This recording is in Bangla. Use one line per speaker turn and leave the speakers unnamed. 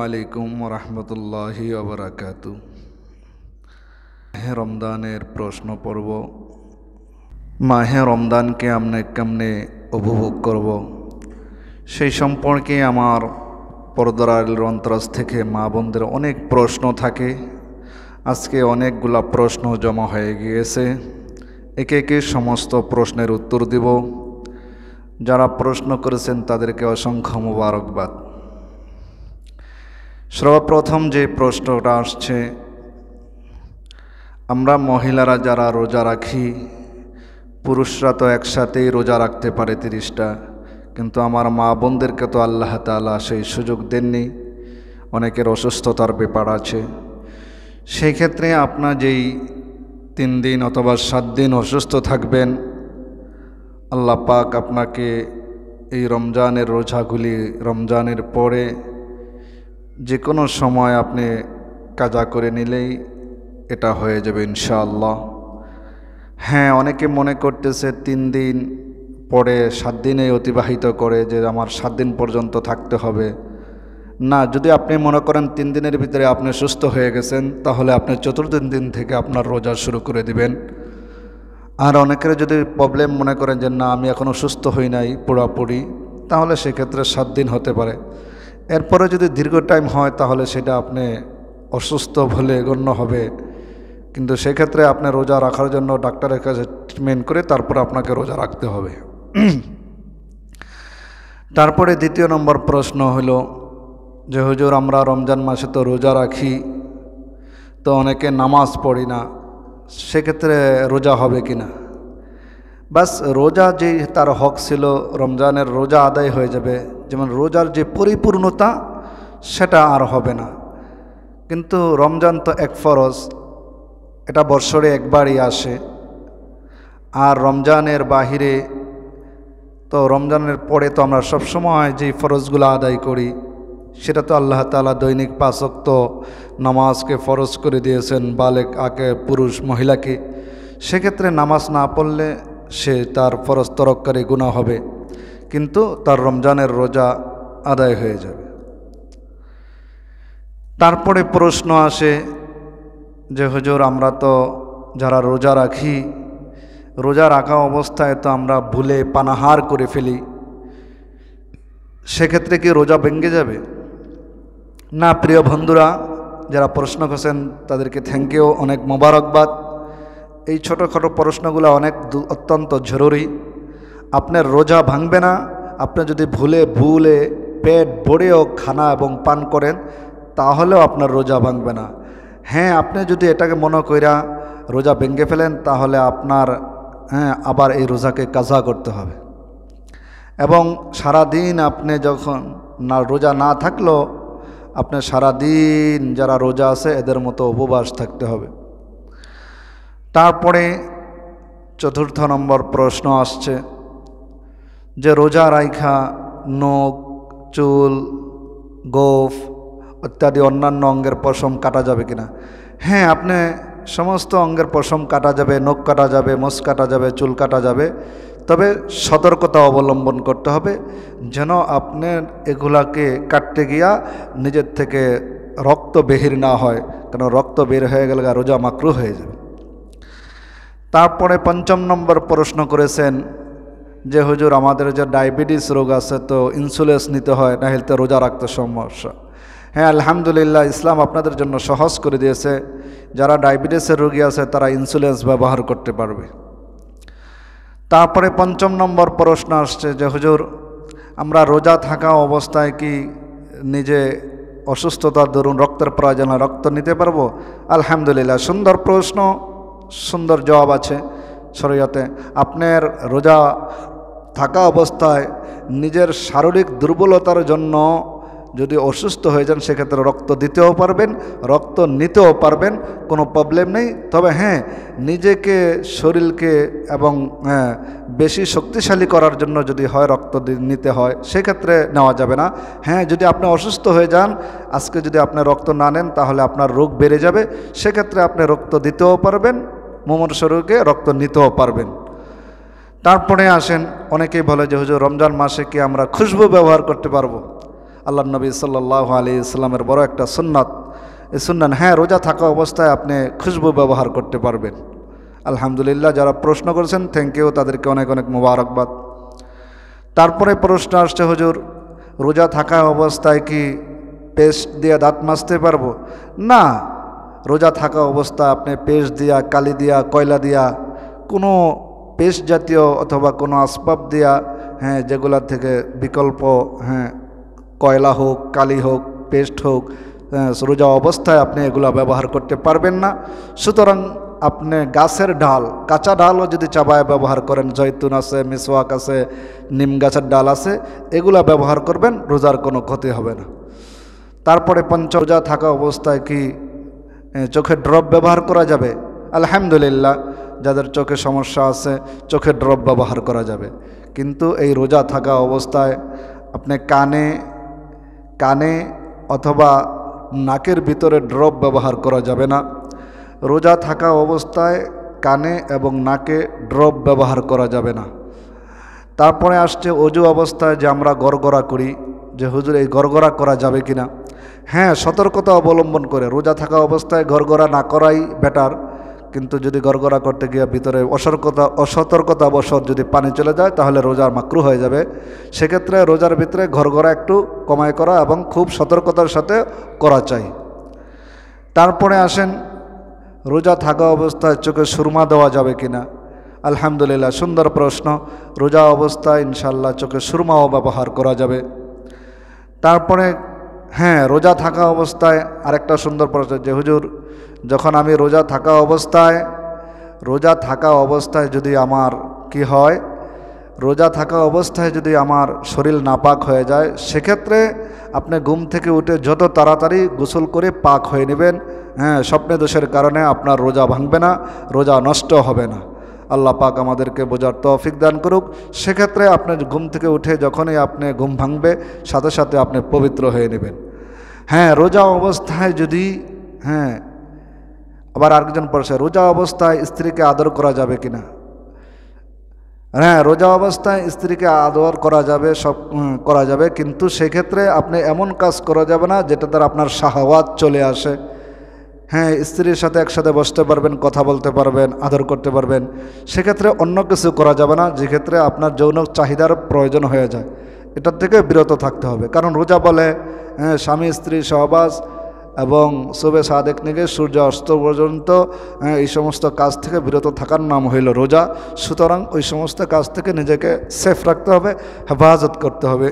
আলাইকুম ওরহমতুল্লাহি ওবারাকাতু। মাহে রমদানের প্রশ্ন পর্ব। মাহে রমদানকে আমরা কেমনে উপভোগ করব, সেই সম্পর্কে আমার পর্দার আড়ালের অন্তরাজ থেকে মা বোনদের অনেক প্রশ্ন থাকে। আজকে অনেকগুলা প্রশ্ন জমা হয়ে গিয়েছে, একে একে সমস্ত প্রশ্নের উত্তর দিব। যারা প্রশ্ন করেছেন তাদেরকে অসংখ্য মোবারকবাদ। সর্বপ্রথম যে প্রশ্নটা আসছে, আমরা মহিলারা যারা রোজা রাখি, পুরুষরা তো একসাথেই রোজা রাখতে পারে 30টা, কিন্তু আমার মা বোনদেরকে তো আল্লাহ তাআলা সেই সুযোগ দেননি। অনেকের অসুস্থতার ব্যাপার আছে, সেই ক্ষেত্রে আপনার যেই 3 দিন অথবা 7 দিন অসুস্থ থাকবেন, আল্লাহ পাক আপনাকে এই রমজানের রোজাগুলি রমজানের পরে যে কোনো সময় আপনি কাজা করে নিলেই এটা হয়ে যাবে ইনশাআল্লাহ। হ্যাঁ, অনেকে মনে করতেছে 3 দিন পরে 7 দিনে অতিবাহিত করে যে আমার 7 দিন পর্যন্ত থাকতে হবে। না, যদি আপনি মনে করেন 3 দিনের ভিতরে আপনি সুস্থ হয়ে গেছেন, তাহলে আপনি 4th দিন থেকে আপনার রোজা শুরু করে দিবেন। আর অনেকের যদি প্রবলেম মনে করেন যে না, আমি এখনও সুস্থ হই নাই পুরোপুরি, তাহলে সেক্ষেত্রে 7 দিন হতে পারে। এরপরে যদি দীর্ঘ টাইম হয় তাহলে সেটা আপনি অসুস্থ বলে গণ্য হবে, কিন্তু সেক্ষেত্রে আপনি রোজা রাখার জন্য ডাক্তারের কাছে ট্রিটমেন্ট করে তারপর আপনাকে রোজা রাখতে হবে। তারপরে 2 নম্বর প্রশ্ন হলো যে হুজুর, আমরা রমজান মাসে তো রোজা রাখি, তো অনেকে নামাজ পড়ি না, সেক্ষেত্রে রোজা হবে কি না? বাস, রোজা যে তার হক ছিল রমজানের, রোজা আদায় হয়ে যাবে। যেমন রোজার যে পরিপূর্ণতা সেটা আর হবে না, কিন্তু রমজান তো এক ফরজ, এটা বৎসরে একবারই আসে। আর রমজানের বাহিরে তো রমজানের পরে তো আমরা সবসময় যেই ফরজগুলো আদায় করি, সেটা তো আল্লাহ তাআলা দৈনিক 5 ওয়াক্ত নামাজকে ফরজ করে দিয়েছেন বালেক আকে পুরুষ মহিলাকে। সেক্ষেত্রে নামাজ না পড়লে সে তার ফরজ তরককারী গুনাহ হবে, কিন্তু তার রমজানের রোজা আদায় হয়ে যাবে। তারপরে প্রশ্ন আসে যে হুজুর, আমরা তো যারা রোজা রাখি, রোজা রাখা অবস্থায় তো আমরা ভুলে পানাহার করে ফেলি, সেক্ষেত্রে কি রোজা ভেঙে যাবে? না প্রিয় বন্ধুরা, যারা প্রশ্ন করেছেন তাদেরকে থ্যাংক ইউ, অনেক মোবারকবাদ। এই ছোটোখাটো প্রশ্নগুলো অত্যন্ত জরুরি। আপনার রোজা ভাঙবে না আপনি যদি ভুলে পেট ভরেও খানা এবং পান করেন, তাহলেও আপনার রোজা ভাঙবে না। হ্যাঁ, আপনি যদি এটাকে মনে কইরা রোজা ভেঙে ফেলেন, তাহলে আপনার আবার এই রোজাকে কাজা করতে হবে। এবং সারাদিন আপনি যখন রোজা না থাকলেও আপনি সারাদিন যারা রোজা আছে এদের মতো উপবাস থাকতে হবে। তারপরে 4র্থ নম্বর প্রশ্ন আসছে যে রোজা রাইখা নখ, চুল, গোঁফ ইত্যাদি অন্যান্য অঙ্গের পশম কাটা যাবে কিনা? হ্যাঁ, আপনি সমস্ত অঙ্গের পশম কাটা যাবে, নখ কাটা যাবে, মোচ কাটা যাবে, চুল কাটা যাবে, তবে সতর্কতা অবলম্বন করতে হবে যেন আপনার এগুলাকে কাটতে গিয়া নিজের থেকে রক্ত বের না হয়, কারণ রক্ত বের হয়ে গেলে রোজা মাকরুহ হয়ে যাবে। তারপরে 5ম নম্বর প্রশ্ন করেছেন যে হুজুর, আমাদের যে ডায়াবেটিস রোগ আছে, তো ইনসুলিন নিতে হয়, না হলে তো রোজা রাখতে সমস্যা। হ্যাঁ, আলহামদুলিল্লাহ, ইসলাম আপনাদের জন্য সহজ করে দিয়েছে। যারা ডায়াবেটিসের রোগী আছে তারা ইনসুলিন ব্যবহার করতে পারবে। তারপরে 5ম নম্বর প্রশ্ন আসছে যে হুজুর, আমরা রোজা থাকা অবস্থায় কি নিজে অসুস্থতার দরুন রক্তের প্রয়োজন রক্ত নিতে পারবো? আলহামদুলিল্লাহ, সুন্দর প্রশ্ন, সুন্দর জবাব আছে শরীয়তে। আপনার রোজা থাকা অবস্থায় নিজের শারীরিক দুর্বলতার জন্য যদি অসুস্থ হয়ে যান, সেক্ষেত্রে রক্ত দিতেও পারবেন, রক্ত নিতেও পারবেন, কোনো প্রবলেম নেই। তবে হ্যাঁ, নিজেকে শরীরকে এবং বেশি শক্তিশালী করার জন্য যদি হয় রক্ত নিতে হয়, সেক্ষেত্রে নেওয়া যাবে না। হ্যাঁ, যদি আপনি অসুস্থ হয়ে যান, আজকে যদি আপনি রক্ত না নেন তাহলে আপনার রোগ বেড়ে যাবে, সেক্ষেত্রে আপনি রক্ত দিতেও পারবেন, মোমর শরীরকে রক্ত নিতেও পারবেন। তারপরে আসেন, অনেকেই বলে যে হুজুর, রমজান মাসে কি আমরা খুশবু ব্যবহার করতে পারবো? আল্লাহ নবী সাল্লাল্লাহু আলাইহি সাল্লামের বড় একটা সুন্নাত। এই সুন্নাত, হ্যাঁ, রোজা থাকা অবস্থায় আপনি খুশবু ব্যবহার করতে পারবেন। আলহামদুলিল্লাহ, যারা প্রশ্ন করেছেন থ্যাংক ইউ, তাদেরকে অনেক অনেক মোবারকবাদ। তারপরে প্রশ্ন আসছে, হুজুর রোজা থাকা অবস্থায় কি পেস্ট দিয়ে দাঁত মাজতে পারবো? না, রোজা থাকা অবস্থা আপনি পেস্ট দিয়া, কালি দিয়া, কয়লা দিয়া, কোনো পেস্ট জাতীয় অথবা কোনো আসবাব দিয়া, হ্যাঁ, যেগুলা থেকে বিকল্প, হ্যাঁ, কয়লা হোক, কালি হোক, পেস্ট হোক, রোজা অবস্থায় আপনি এগুলা ব্যবহার করতে পারবেন না। সুতরাং আপনি গাছের ডাল, কাঁচা ডালও যদি চাবায় ব্যবহার করেন, জৈতুন আছে, মিসওয়াক আছে, নিম গাছের ডাল আছে, এগুলা ব্যবহার করবেন, রোজার কোনো ক্ষতি হবে না। তারপরে রোজা থাকা অবস্থায় কি চোখের ড্রপ ব্যবহার করা যাবে? আলহামদুলিল্লাহ, যাদের চোখে সমস্যা আছে চোখের ড্রপ ব্যবহার করা যাবে, কিন্তু এই রোজা থাকা অবস্থায় আপনি কানে অথবা নাকের ভিতরে ড্রপ ব্যবহার করা যাবে না। রোজা থাকা অবস্থায় কানে এবং নাকে ড্রপ ব্যবহার করা যাবে না। তারপরে আসছে অজু অবস্থায় যে আমরা গড়গড়া করি, যে হুজুর এই গড়গড়া করা যাবে কিনা? হ্যাঁ, সতর্কতা অবলম্বন করে রোজা থাকা অবস্থায় গড়গড়া না করাই বেটার, কিন্তু যদি গড়গড়া করতে গিয়ে ভিতরে অসতর্কতাবশত যদি পানি চলে যায় তাহলে রোজার মাকরু হয়ে যাবে। সেক্ষেত্রে রোজার ভিতরে গড়গড়া একটু কমায় করা এবং খুব সতর্কতার সাথে করা চাই। তারপরে আসেন রোজা থাকা অবস্থায় চোখে সুরমা দেওয়া যাবে কিনা? আলহামদুলিল্লাহ, সুন্দর প্রশ্ন। রোজা অবস্থায় ইনশাল্লাহ চোখে সুরমাও ব্যবহার করা যাবে। তারপরে হ্যাঁ, রোজা থাকা অবস্থায় আরেকটা সুন্দর প্রশ্ন, যে হুজুর যখন আমি রোজা থাকা অবস্থায় যদি আমার কি হয়, রোজা থাকা অবস্থায় যদি আমার শরীর নাপাক হয়ে যায়, সেক্ষেত্রে আপনি ঘুম থেকে উঠে যত তাড়াতাড়ি গোসল করে পাক হয়ে নেবেন। হ্যাঁ, স্বপ্নে দোষের কারণে আপনার রোজা ভাঙবে না, রোজা নষ্ট হবে না। আল্লাহ পাক আমাদেরকে বোঝার তৌফিক দান করুক। সেক্ষেত্রে আপনার ঘুম থেকে উঠে যখনই আপনি ঘুম ভাঙবে সাথে সাথে আপনি পবিত্র হয়ে নেবেন। হ্যাঁ, রোজা অবস্থায় যদি, হ্যাঁ, আবার আরেকজন প্রশ্ন, রোজা অবস্থায় স্ত্রীকে আদর করা যাবে কিনা? হ্যাঁ, রোজা অবস্থায় স্ত্রীকে আদর করা যাবে, সব করা যাবে, কিন্তু সেক্ষেত্রে আপনি এমন কাজ করা যাবে না যেটা দ্বারা আপনার শাহওয়াত চলে আসে। হ্যাঁ, স্ত্রীর সাথে একসাথে বসতে পারবেন, কথা বলতে পারবেন, আদর করতে পারবেন, সেক্ষেত্রে অন্য কিছু করা যাবে না যে ক্ষেত্রে আপনার যৌন চাহিদার প্রয়োজন হয়ে যায়, এটার থেকে বিরত থাকতে হবে। কারণ রোজা বলে স্বামী স্ত্রী সহবাস এবং শুভে সাদেক থেকে সূর্য অস্ত পর্যন্ত এই সমস্ত কাজ থেকে বিরত থাকার নাম হইল রোজা। সুতরাং ওই সমস্ত কাজ থেকে নিজেকে সেফ রাখতে হবে, হেফাজত করতে হবে।